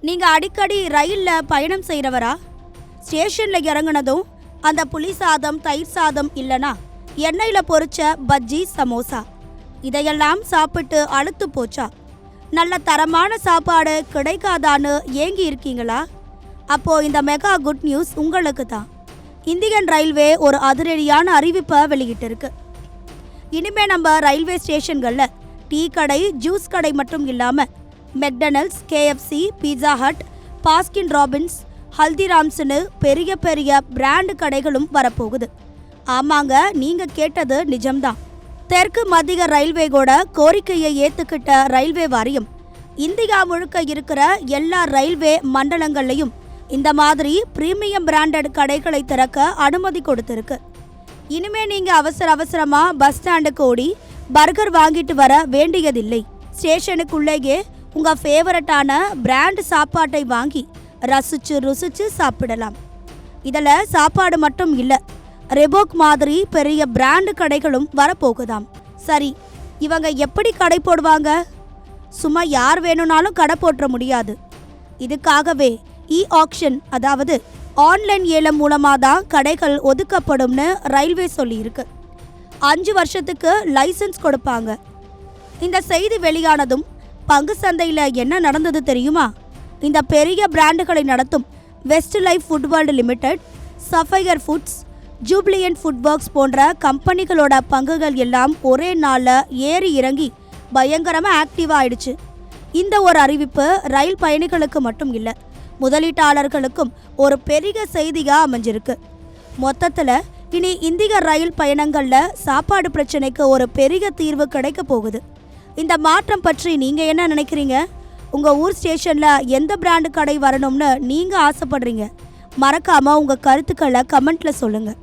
நீங்க அடிக்கடி ரயில்ல பயணம் செய்கிறவரா? ஸ்டேஷன்ல இறங்குனதும் அந்த புளி சாதம், தயிர் சாதம் இல்லனா எண்ணெயில பொரிச்ச பஜ்ஜி, சமோசா இதையெல்லாம் சாப்பிட்டு அழுத்து போச்சா? நல்ல தரமான சாப்பாடு கிடைக்காதான்னு ஏங்கி இருக்கீங்களா? அப்போ இந்த மெகா குட் நியூஸ் உங்களுக்கு தான். இந்தியன் ரயில்வே ஒரு அதிரடியான அறிவிப்பை வெளியிட்டிருக்கு. இனிமே நம்ம ரயில்வே ஸ்டேஷன்களில் டீ கடை, ஜூஸ் கடை மட்டும் இல்லாமல் McDonald's, KFC, Pizza Hut, Baskin Robbins, ஹல்திராம்ஸ்னு பெரிய பெரிய பிராண்டு கடைகளும் வரப்போகுது. ஆமாங்க, நீங்கள் கேட்டது நிஜம்தான். தெற்கு மத்திய ரயில்வேயோட கோரிக்கையை ஏற்றுக்கிட்ட ரயில்வே வாரியம் இந்தியா முழுக்க இருக்கிற எல்லா ரயில்வே மண்டலங்கள்லையும் இந்த மாதிரி பிரீமியம் பிராண்டட் கடைகளை திறக்க அனுமதி கொடுத்துருக்கு. இனிமே நீங்கள் அவசரமாக பஸ் ஸ்டாண்டுக்கு ஓடி பர்கர் வாங்கிட்டு வர வேண்டியதில்லை. ஸ்டேஷனுக்குள்ளேயே உங்கள் ஃபேவரட்டான பிராண்ட் சாப்பாட்டை வாங்கி ருசிச்சு சாப்பிடலாம். இதில் சாப்பாடு மட்டும் இல்லை, ரெபோக் மாதிரி பெரிய பிராண்டு கடைகளும் வரப்போகுதாம். சரி, இவங்க எப்படி கடை போடுவாங்க? சும்மா யார் வேணும்னாலும் கடை போட்டுற முடியாது. இதுக்காகவே ஆக்ஷன், அதாவது ஆன்லைன் ஏலம் மூலமாக தான் கடைகள் ஒதுக்கப்படும்னு ரயில்வே சொல்லியிருக்கு. 5 வருஷத்துக்கு லைசன்ஸ் கொடுப்பாங்க. இந்த செய்தி வெளியானதும் பங்கு சந்தையில் என்ன நடந்தது தெரியுமா? இந்த பெரிய பிராண்டுகளை நடத்தும் Westlife Foodworld Limited, Sapphire Foods, Jubilant FoodWorks போன்ற கம்பெனிகளோட பங்குகள் எல்லாம் ஒரே நாளில் ஏறி இறங்கி பயங்கரமாக ஆக்டிவாக ஆயிடுச்சு. இந்த ஒரு அறிவிப்பு ரயில் பயணிகளுக்கு மட்டும் இல்லை, முதலீட்டாளர்களுக்கும் ஒரு பெரிய செய்தியாக அமைஞ்சிருக்கு. மொத்தத்தில் இனி இந்திய ரயில் பயணங்களில் சாப்பாடு பிரச்சனைக்கு ஒரு பெரிய தீர்வு கிடைக்க போகுது. இந்த மாற்றம் பற்றி நீங்கள் என்ன நினைக்கிறீங்க? உங்கள் ஊர் ஸ்டேஷனில் எந்த பிராண்டு கடை வரணும்னு நீங்கள் ஆசைப்படுறீங்க? மறக்காமல் உங்கள் கருத்துக்களை கமெண்ட்டில் சொல்லுங்கள்.